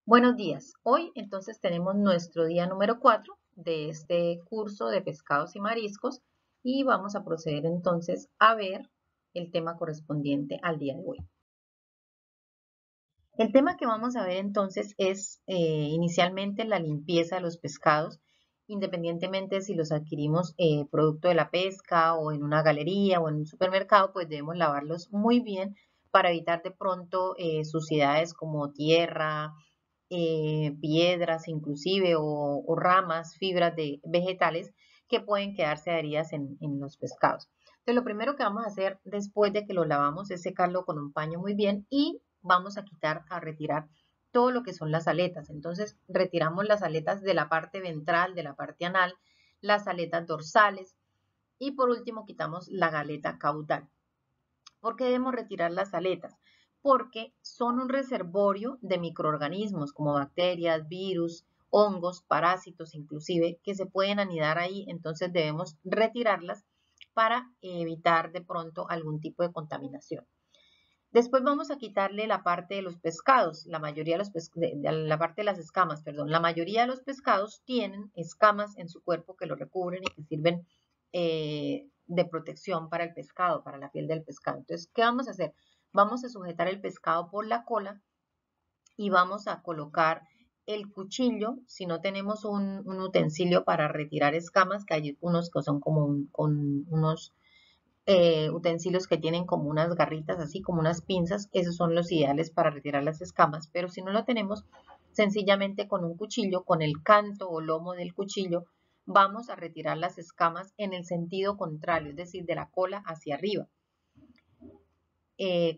Buenos días. Hoy entonces tenemos nuestro día número 4 de este curso de pescados y mariscos y vamos a proceder entonces a ver el tema correspondiente al día de hoy. El tema que vamos a ver entonces es inicialmente la limpieza de los pescados, independientemente de si los adquirimos producto de la pesca o en una galería o en un supermercado, pues debemos lavarlos muy bien para evitar de pronto suciedades como tierra, piedras inclusive o ramas, fibras de vegetales que pueden quedarse adheridas en los pescados. Entonces, lo primero que vamos a hacer después de que lo lavamos es secarlo con un paño muy bien y vamos a retirar todo lo que son las aletas. Entonces, retiramos las aletas de la parte ventral, de la parte anal, las aletas dorsales y por último quitamos la aleta caudal. ¿Por qué debemos retirar las aletas? Porque son un reservorio de microorganismos como bacterias, virus, hongos, parásitos inclusive, que se pueden anidar ahí, entonces debemos retirarlas para evitar de pronto algún tipo de contaminación. Después vamos a quitarle la parte de los pescados, la mayoría de la parte de las escamas, perdón. La mayoría de los pescados tienen escamas en su cuerpo que lo recubren y que sirven de protección para el pescado, para la piel del pescado. Entonces, ¿qué vamos a hacer? Vamos a sujetar el pescado por la cola y vamos a colocar el cuchillo, si no tenemos un utensilio para retirar escamas, que hay unos que son como unos utensilios que tienen como unas garritas, así como unas pinzas, esos son los ideales para retirar las escamas, pero si no lo tenemos, sencillamente con un cuchillo, con el canto o lomo del cuchillo, vamos a retirar las escamas en el sentido contrario, es decir, de la cola hacia arriba.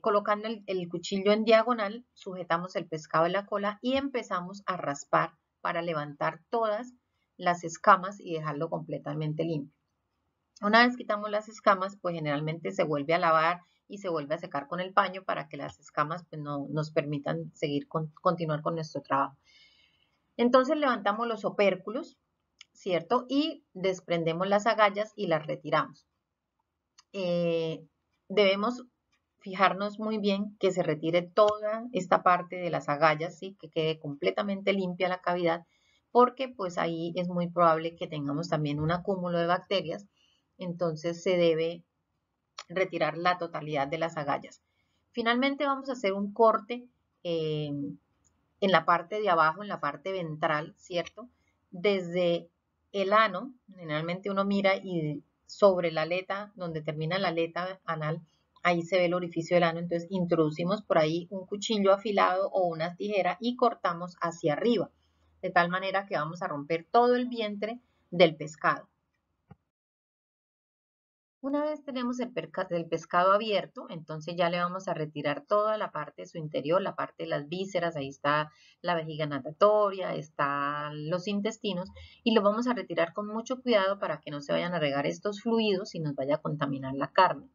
Colocando el cuchillo en diagonal, sujetamos el pescado en la cola y empezamos a raspar para levantar todas las escamas y dejarlo completamente limpio. Una vez quitamos las escamas, pues generalmente se vuelve a lavar y se vuelve a secar con el paño para que las escamas pues, no nos permitan continuar con nuestro trabajo. Entonces levantamos los opérculos, ¿cierto? Y desprendemos las agallas y las retiramos. Debemos fijarnos muy bien que se retire toda esta parte de las agallas, ¿sí? Que quede completamente limpia la cavidad, porque pues ahí es muy probable que tengamos también un acúmulo de bacterias, entonces se debe retirar la totalidad de las agallas. Finalmente vamos a hacer un corte en la parte de abajo, en la parte ventral, ¿cierto? Desde el ano, generalmente uno mira y sobre la aleta, donde termina la aleta anal, ahí se ve el orificio del ano, entonces introducimos por ahí un cuchillo afilado o una tijera y cortamos hacia arriba, de tal manera que vamos a romper todo el vientre del pescado. Una vez tenemos el pescado abierto, entonces ya le vamos a retirar toda la parte de su interior, la parte de las vísceras, ahí está la vejiga natatoria, están los intestinos, y lo vamos a retirar con mucho cuidado para que no se vayan a regar estos fluidos y nos vaya a contaminar la carne.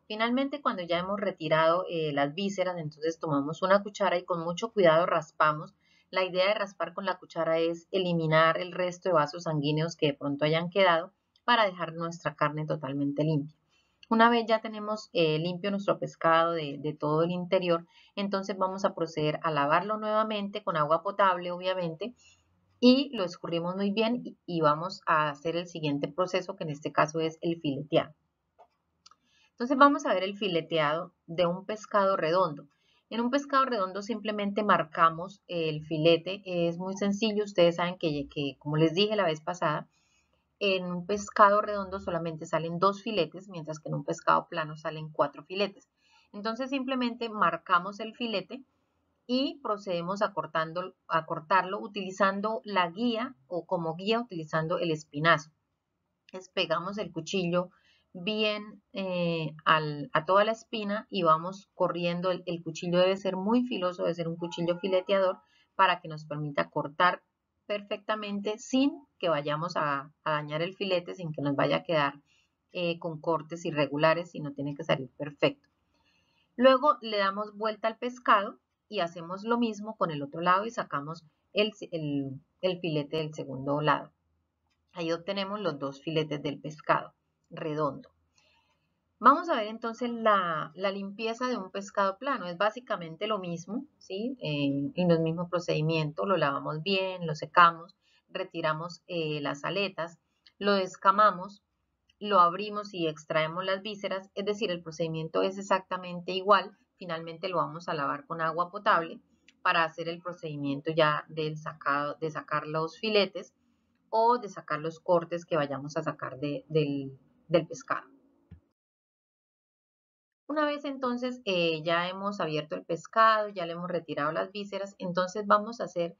Finalmente, cuando ya hemos retirado las vísceras, entonces tomamos una cuchara y con mucho cuidado raspamos. La idea de raspar con la cuchara es eliminar el resto de vasos sanguíneos que de pronto hayan quedado para dejar nuestra carne totalmente limpia. Una vez ya tenemos limpio nuestro pescado de todo el interior, entonces vamos a proceder a lavarlo nuevamente con agua potable, obviamente, y lo escurrimos muy bien y vamos a hacer el siguiente proceso, que en este caso es el fileteado. Entonces vamos a ver el fileteado de un pescado redondo. En un pescado redondo simplemente marcamos el filete, es muy sencillo, ustedes saben que como les dije la vez pasada, en un pescado redondo solamente salen 2 filetes, mientras que en un pescado plano salen 4 filetes. Entonces simplemente marcamos el filete y procedemos a cortarlo utilizando la guía o como guía utilizando el espinazo. Despegamos el cuchillo bien a toda la espina y vamos corriendo. El cuchillo debe ser muy filoso, debe ser un cuchillo fileteador para que nos permita cortar perfectamente sin que vayamos a dañar el filete, sin que nos vaya a quedar con cortes irregulares, sino tiene que salir perfecto. Luego le damos vuelta al pescado y hacemos lo mismo con el otro lado y sacamos el filete del segundo lado. Ahí obtenemos los 2 filetes del pescado redondo. Vamos a ver entonces la limpieza de un pescado plano. Es básicamente lo mismo, ¿sí? En los mismos procedimientos, lo lavamos bien, lo secamos, retiramos las aletas, lo descamamos, lo abrimos y extraemos las vísceras, es decir, el procedimiento es exactamente igual. Finalmente lo vamos a lavar con agua potable para hacer el procedimiento ya del sacado, de sacar los filetes o de sacar los cortes que vayamos a sacar del pescado. Una vez entonces ya hemos abierto el pescado, ya le hemos retirado las vísceras, entonces vamos a hacer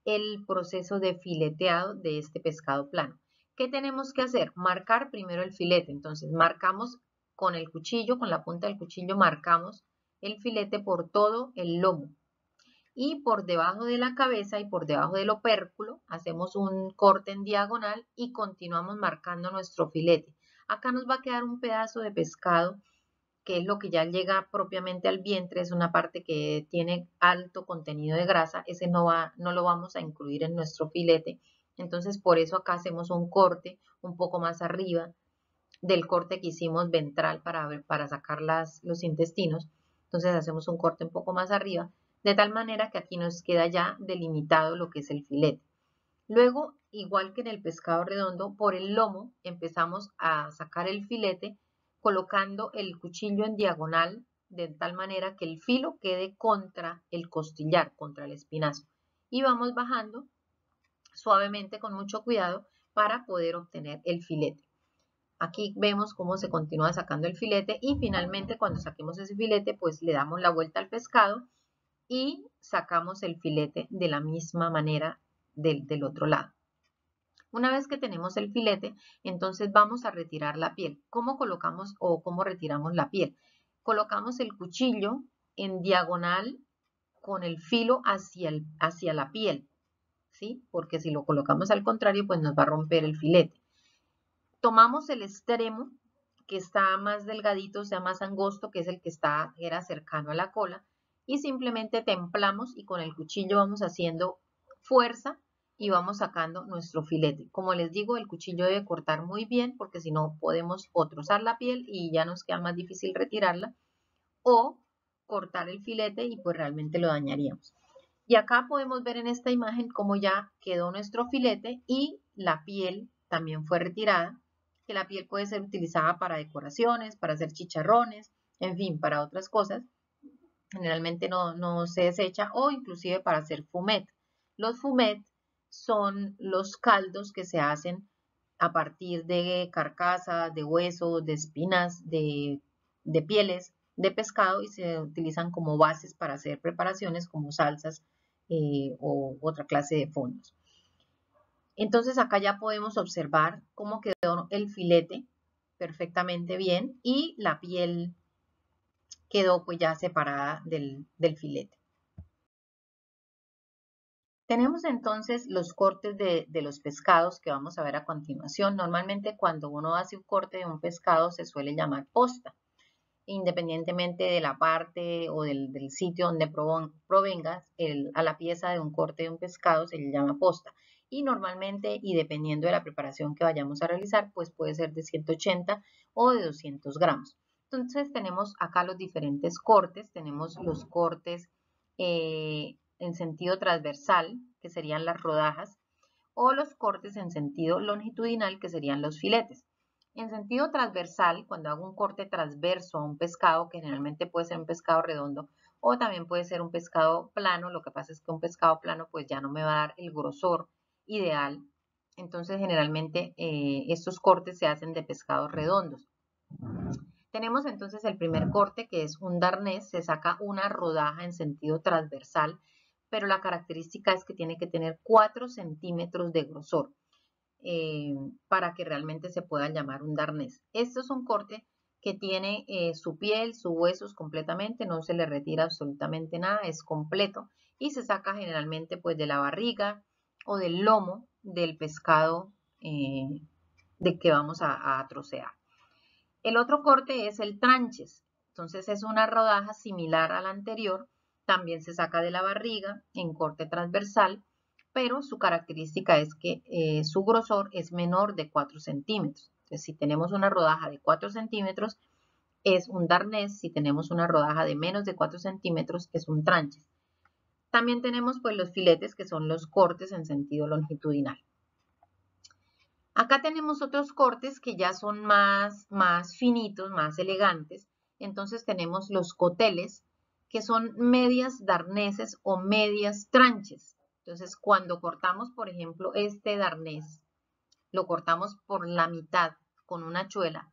el proceso de fileteado de este pescado plano. ¿Qué tenemos que hacer? Marcar primero el filete. Entonces marcamos con el cuchillo, con la punta del cuchillo marcamos el filete por todo el lomo. Y por debajo de la cabeza y por debajo del opérculo hacemos un corte en diagonal y continuamos marcando nuestro filete. Acá nos va a quedar un pedazo de pescado que es lo que ya llega propiamente al vientre, es una parte que tiene alto contenido de grasa, ese no lo vamos a incluir en nuestro filete. Entonces por eso acá hacemos un corte un poco más arriba del corte que hicimos ventral para sacar los intestinos. Entonces hacemos un corte un poco más arriba, de tal manera que aquí nos queda ya delimitado lo que es el filete. Luego, igual que en el pescado redondo, por el lomo empezamos a sacar el filete colocando el cuchillo en diagonal de tal manera que el filo quede contra el costillar, contra el espinazo. Y vamos bajando suavemente con mucho cuidado para poder obtener el filete. Aquí vemos cómo se continúa sacando el filete y finalmente cuando saquemos ese filete pues le damos la vuelta al pescado y sacamos el filete de la misma manera del otro lado. Una vez que tenemos el filete, entonces vamos a retirar la piel. ¿Cómo colocamos o cómo retiramos la piel? Colocamos el cuchillo en diagonal con el filo hacia la piel, ¿sí? Porque si lo colocamos al contrario, pues nos va a romper el filete. Tomamos el extremo que está más delgadito, o sea, más angosto, que es el que era cercano a la cola, y simplemente templamos y con el cuchillo vamos haciendo fuerza y vamos sacando nuestro filete. Como les digo, el cuchillo debe cortar muy bien porque si no podemos o trozar la piel y ya nos queda más difícil retirarla, o cortar el filete y pues realmente lo dañaríamos. Y acá podemos ver en esta imagen cómo ya quedó nuestro filete y la piel también fue retirada, que la piel puede ser utilizada para decoraciones, para hacer chicharrones, en fin, para otras cosas. Generalmente no se desecha o inclusive para hacer fumet. Los fumet son los caldos que se hacen a partir de carcasas, de huesos, de espinas, de pieles de pescado y se utilizan como bases para hacer preparaciones como salsas o otra clase de fondos. Entonces acá ya podemos observar cómo quedó el filete perfectamente bien y la piel quedó pues ya separada del filete. Tenemos entonces los cortes de los pescados que vamos a ver a continuación. Normalmente cuando uno hace un corte de un pescado se suele llamar posta, independientemente de la parte o del sitio donde provengas, a la pieza de un corte de un pescado se le llama posta. Y normalmente, y dependiendo de la preparación que vayamos a realizar, pues puede ser de 180 o de 200 gramos. Entonces tenemos acá los diferentes cortes, tenemos los cortes en sentido transversal, que serían las rodajas, o los cortes en sentido longitudinal, que serían los filetes. En sentido transversal, cuando hago un corte transverso a un pescado, que generalmente puede ser un pescado redondo o también puede ser un pescado plano, lo que pasa es que un pescado plano pues ya no me va a dar el grosor ideal. Entonces generalmente estos cortes se hacen de pescados redondos. Tenemos entonces el primer corte que es un darnés, se saca una rodaja en sentido transversal, pero la característica es que tiene que tener 4 centímetros de grosor para que realmente se pueda llamar un darnés. Esto es un corte que tiene su piel, sus huesos completamente, no se le retira absolutamente nada, es completo y se saca generalmente pues de la barriga o del lomo del pescado de que vamos a trocear. El otro corte es el tranches, entonces es una rodaja similar a la anterior, también se saca de la barriga en corte transversal, pero su característica es que su grosor es menor de 4 centímetros. Entonces, si tenemos una rodaja de 4 centímetros, es un darnés. Si tenemos una rodaja de menos de 4 centímetros, es un tranches. También tenemos pues los filetes, que son los cortes en sentido longitudinal. Acá tenemos otros cortes que ya son más finitos, más elegantes. Entonces tenemos los coteles, que son medias darneses o medias tranches. Entonces cuando cortamos, por ejemplo, este darnés, lo cortamos por la mitad con una achuela,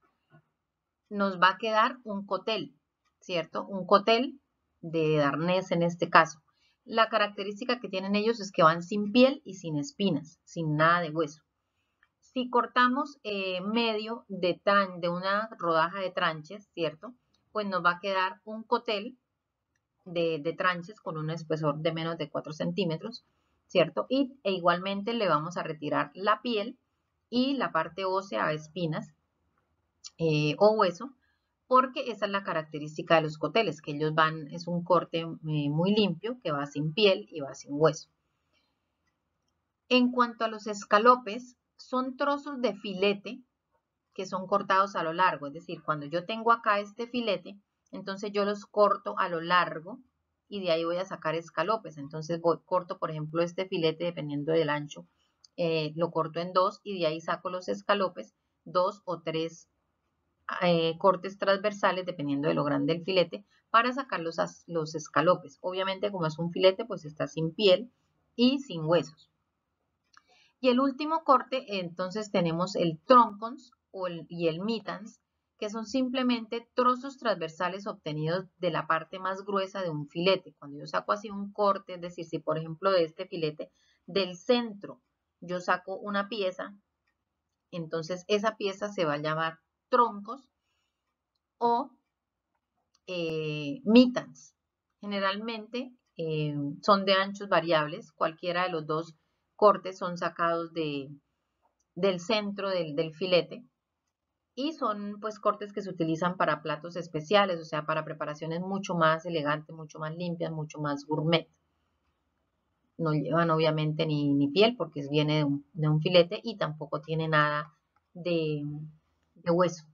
nos va a quedar un cotel, ¿cierto? Un cotel de darnés en este caso. La característica que tienen ellos es que van sin piel y sin espinas, sin nada de hueso. Si cortamos medio de una rodaja de tranches, ¿cierto? Pues nos va a quedar un cotel de tranches con un espesor de menos de 4 centímetros, ¿cierto? E igualmente le vamos a retirar la piel y la parte ósea a espinas o hueso, porque esa es la característica de los coteles, que ellos es un corte muy limpio, que va sin piel y va sin hueso. En cuanto a los escalopes, son trozos de filete que son cortados a lo largo, es decir, cuando yo tengo acá este filete, entonces yo los corto a lo largo y de ahí voy a sacar escalopes. Entonces corto, por ejemplo, este filete dependiendo del ancho, lo corto en dos y de ahí saco los escalopes, 2 o 3 cortes transversales dependiendo de lo grande del filete para sacar los escalopes. Obviamente como es un filete pues está sin piel y sin huesos. Y el último corte entonces tenemos el troncons y el mitans, que son simplemente trozos transversales obtenidos de la parte más gruesa de un filete. Cuando yo saco así un corte, es decir, si por ejemplo de este filete del centro yo saco una pieza, entonces esa pieza se va a llamar troncos o mitans. Generalmente son de anchos variables, cualquiera de los dos cortes son sacados del centro del filete y son pues cortes que se utilizan para platos especiales, o sea, para preparaciones mucho más elegantes, mucho más limpias, mucho más gourmet. No llevan obviamente ni piel porque viene de un filete y tampoco tiene nada de hueso.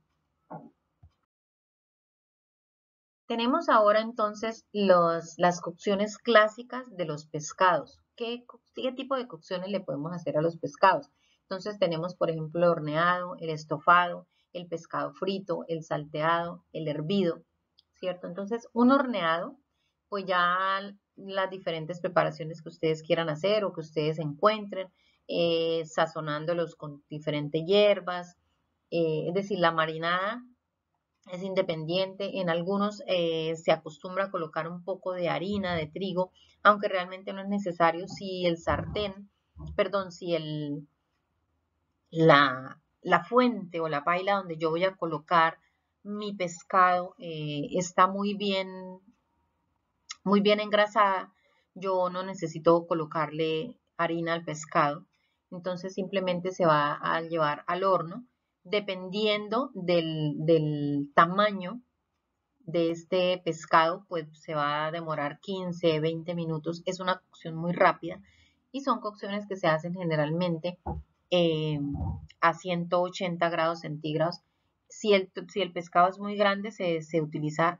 Tenemos ahora entonces las cocciones clásicas de los pescados. ¿Qué tipo de cocciones le podemos hacer a los pescados? Entonces tenemos, por ejemplo, el horneado, el estofado, el pescado frito, el salteado, el hervido, ¿cierto? Entonces, un horneado, pues ya las diferentes preparaciones que ustedes quieran hacer o que ustedes encuentren, sazonándolos con diferentes hierbas, es decir, la marinada es independiente. En algunos se acostumbra a colocar un poco de harina de trigo, aunque realmente no es necesario si el sartén, perdón, si la fuente o la paila donde yo voy a colocar mi pescado está muy bien engrasada, yo no necesito colocarle harina al pescado. Entonces simplemente se va a llevar al horno dependiendo del tamaño de este pescado, pues se va a demorar 15, 20 minutos. Es una cocción muy rápida y son cocciones que se hacen generalmente a 180 grados centígrados. Si el pescado es muy grande, se utiliza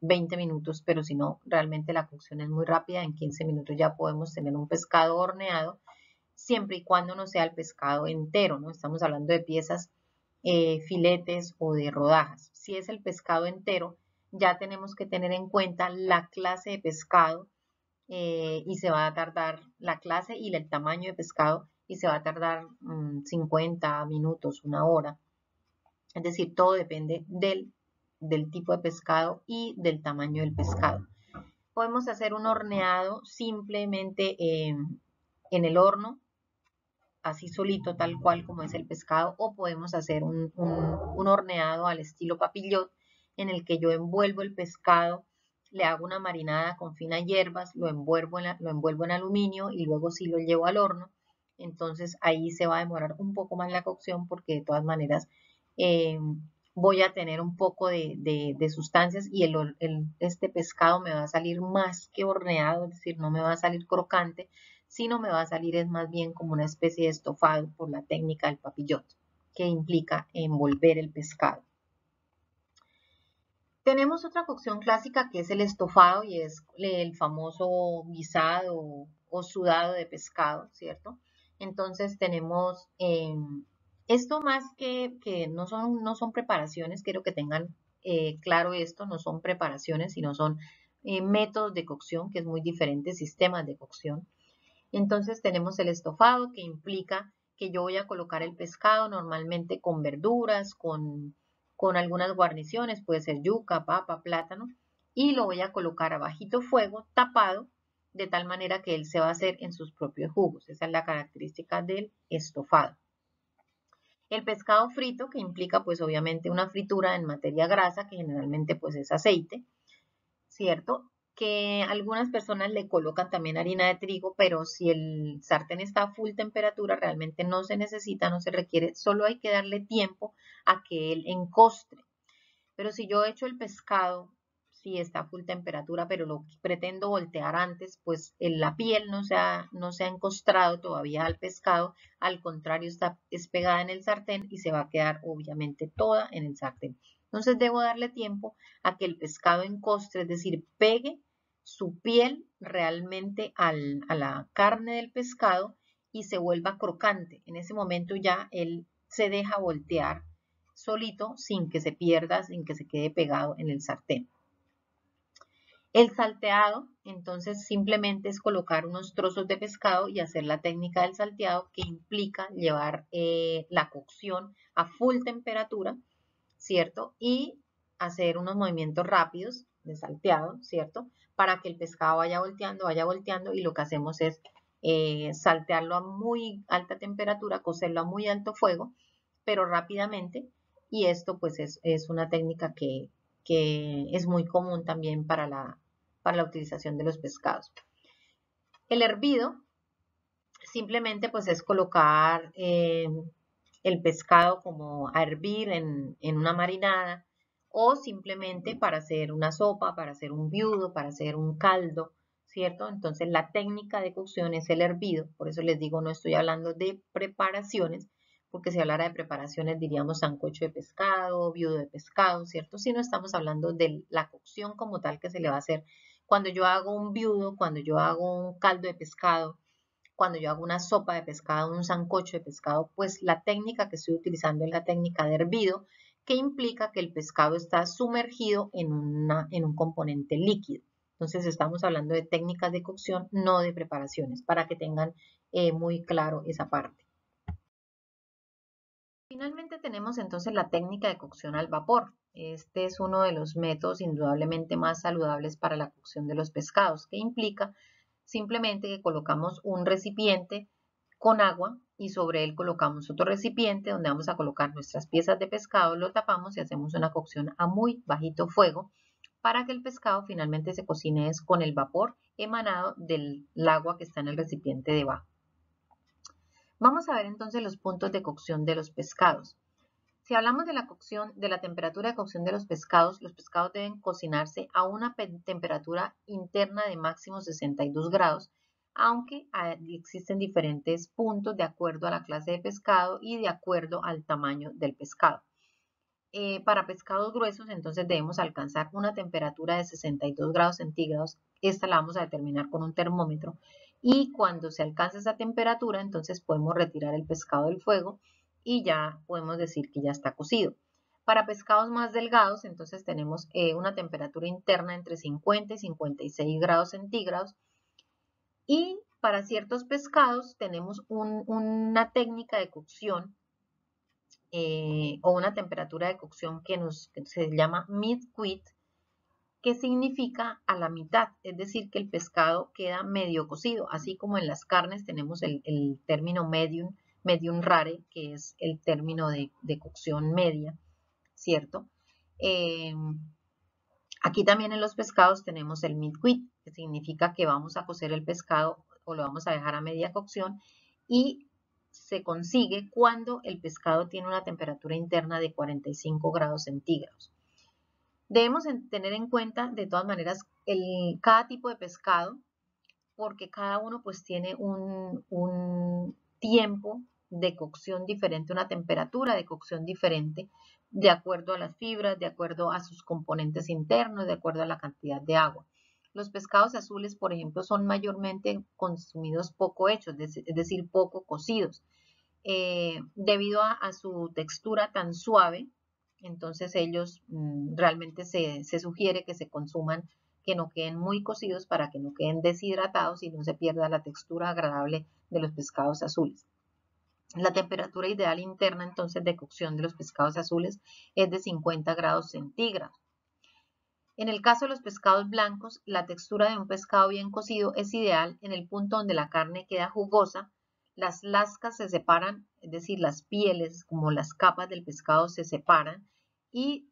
20 minutos, pero si no, realmente la cocción es muy rápida. En 15 minutos ya podemos tener un pescado horneado, siempre y cuando no sea el pescado entero, ¿no? Estamos hablando de piezas, filetes o de rodajas. Si es el pescado entero, ya tenemos que tener en cuenta la clase de pescado y se va a tardar la clase y el tamaño de pescado y se va a tardar 50 minutos, una hora. Es decir, todo depende del tipo de pescado y del tamaño del pescado. Podemos hacer un horneado simplemente en el horno, así solito, tal cual como es el pescado, o podemos hacer un horneado al estilo papillot, en el que yo envuelvo el pescado, le hago una marinada con finas hierbas, lo envuelvo en aluminio y luego sí lo llevo al horno. Entonces ahí se va a demorar un poco más la cocción porque de todas maneras voy a tener un poco de sustancias y este pescado me va a salir más que horneado, es decir, no me va a salir crocante, sino me va a salir es más bien como una especie de estofado por la técnica del papillot, que implica envolver el pescado. Tenemos otra cocción clásica que es el estofado y es el famoso guisado o sudado de pescado, ¿cierto? Entonces tenemos esto más que no son preparaciones, quiero que tengan claro esto, no son preparaciones, sino son métodos de cocción, que es muy diferente, sistemas de cocción. Entonces tenemos el estofado que implica que yo voy a colocar el pescado normalmente con verduras, con algunas guarniciones, puede ser yuca, papa, plátano, y lo voy a colocar a bajito fuego, tapado, de tal manera que él se va a hacer en sus propios jugos. Esa es la característica del estofado. El pescado frito, que implica pues obviamente una fritura en materia grasa, que generalmente pues es aceite, ¿cierto? Que algunas personas le colocan también harina de trigo, pero si el sartén está a full temperatura, realmente no se necesita, no se requiere, solo hay que darle tiempo a que él encostre. Pero si yo echo el pescado, si está a full temperatura, pero lo pretendo voltear antes, pues la piel no se ha encostrado todavía al pescado, al contrario está es pegada en el sartén y se va a quedar obviamente toda en el sartén. Entonces debo darle tiempo a que el pescado encostre, es decir, pegue su piel realmente a la carne del pescado y se vuelva crocante. En ese momento ya él se deja voltear solito sin que se pierda, sin que se quede pegado en el sartén. El salteado, entonces, simplemente es colocar unos trozos de pescado y hacer la técnica del salteado, que implica llevar la cocción a full temperatura, ¿cierto? Y hacer unos movimientos rápidos de salteado, ¿cierto? Para que el pescado vaya volteando y lo que hacemos es saltearlo a muy alta temperatura, cocerlo a muy alto fuego, pero rápidamente. Y esto pues es una técnica que es muy común también para la utilización de los pescados. El hervido simplemente pues es colocar el pescado como a hervir en una marinada o simplemente para hacer una sopa, para hacer un viudo, para hacer un caldo, ¿cierto? Entonces la técnica de cocción es el hervido, por eso les digo, no estoy hablando de preparaciones, porque si hablara de preparaciones diríamos sancocho de pescado, viudo de pescado, ¿cierto? Si no estamos hablando de la cocción como tal que se le va a hacer cuando yo hago un viudo, cuando yo hago un caldo de pescado, cuando yo hago una sopa de pescado, un sancocho de pescado, pues la técnica que estoy utilizando es la técnica de hervido, que implica que el pescado está sumergido en un componente líquido. Entonces estamos hablando de técnicas de cocción, no de preparaciones, para que tengan muy claro esa parte. Finalmente tenemos entonces la técnica de cocción al vapor. Este es uno de los métodos indudablemente más saludables para la cocción de los pescados, que implica simplemente que colocamos un recipiente con agua y sobre él colocamos otro recipiente donde vamos a colocar nuestras piezas de pescado, lo tapamos y hacemos una cocción a muy bajito fuego para que el pescado finalmente se cocine con el vapor emanado del agua que está en el recipiente debajo. Vamos a ver entonces los puntos de cocción de los pescados. Si hablamos de la cocción, de la temperatura de cocción de los pescados deben cocinarse a una temperatura interna de máximo 62 grados, aunque existen diferentes puntos de acuerdo a la clase de pescado y de acuerdo al tamaño del pescado. Para pescados gruesos, entonces debemos alcanzar una temperatura de 62 grados centígrados. Esta la vamos a determinar con un termómetro. Y cuando se alcanza esa temperatura, entonces podemos retirar el pescado del fuego y ya podemos decir que ya está cocido. Para pescados más delgados, entonces tenemos una temperatura interna entre 50 y 56 grados centígrados. Y para ciertos pescados tenemos una técnica de cocción o una temperatura de cocción que se llama mid-quit, que significa a la mitad, es decir, que el pescado queda medio cocido, así como en las carnes tenemos el término medium rare, que es el término de cocción media, ¿cierto? Aquí también en los pescados tenemos el mid-quit, que significa que vamos a cocer el pescado o lo vamos a dejar a media cocción y se consigue cuando el pescado tiene una temperatura interna de 45 grados centígrados. Debemos tener en cuenta de todas maneras cada tipo de pescado porque cada uno pues tiene un tiempo de cocción diferente, una temperatura de cocción diferente, de acuerdo a las fibras, de acuerdo a sus componentes internos, de acuerdo a la cantidad de agua. Los pescados azules, por ejemplo, son mayormente consumidos poco hechos, es decir, poco cocidos. Debido a su textura tan suave, entonces ellos realmente se sugiere que se consuman, que no queden muy cocidos para que no queden deshidratados y no se pierda la textura agradable de los pescados azules. La temperatura ideal interna entonces de cocción de los pescados azules es de 50 grados centígrados. En el caso de los pescados blancos, la textura de un pescado bien cocido es ideal en el punto donde la carne queda jugosa, las lascas se separan, es decir, las pieles como las capas del pescado se separan y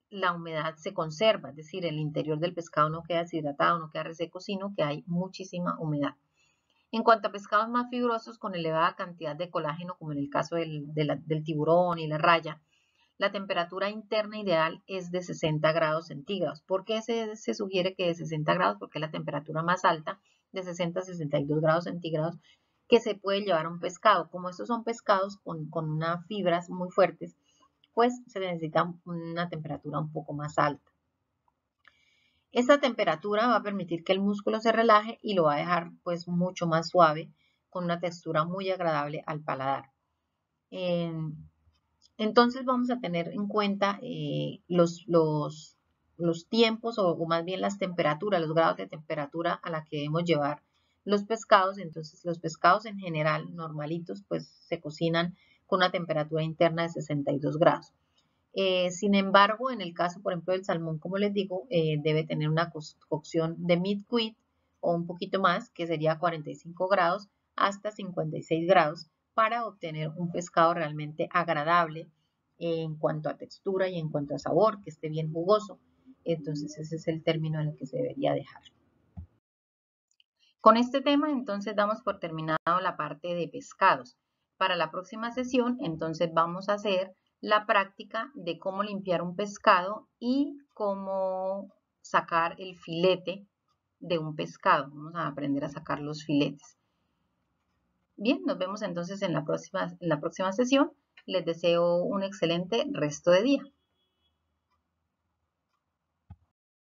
la humedad se conserva, es decir, el interior del pescado no queda deshidratado, no queda reseco, sino que hay muchísima humedad. En cuanto a pescados más fibrosos con elevada cantidad de colágeno, como en el caso del tiburón y la raya, la temperatura interna ideal es de 60 grados centígrados. ¿Por qué se sugiere que de 60 grados? Porque es la temperatura más alta, de 60 a 62 grados centígrados, que se puede llevar a un pescado. Como estos son pescados con unas fibras muy fuertes, pues se necesita una temperatura un poco más alta. Esta temperatura va a permitir que el músculo se relaje y lo va a dejar pues mucho más suave, con una textura muy agradable al paladar. Entonces vamos a tener en cuenta los tiempos o más bien las temperaturas, los grados de temperatura a la que debemos llevar los pescados. Entonces los pescados en general normalitos pues se cocinan con una temperatura interna de 62 grados. Sin embargo, en el caso, por ejemplo, del salmón, como les digo, debe tener una cocción de mid-quit o un poquito más, que sería 45 grados hasta 56 grados, para obtener un pescado realmente agradable en cuanto a textura y en cuanto a sabor, que esté bien jugoso. Entonces, ese es el término en el que se debería dejar. Con este tema, entonces, damos por terminado la parte de pescados. Para la próxima sesión, entonces, vamos a hacer la práctica de cómo limpiar un pescado y cómo sacar el filete de un pescado. Vamos a aprender a sacar los filetes. Bien, nos vemos entonces en la próxima sesión. Les deseo un excelente resto de día.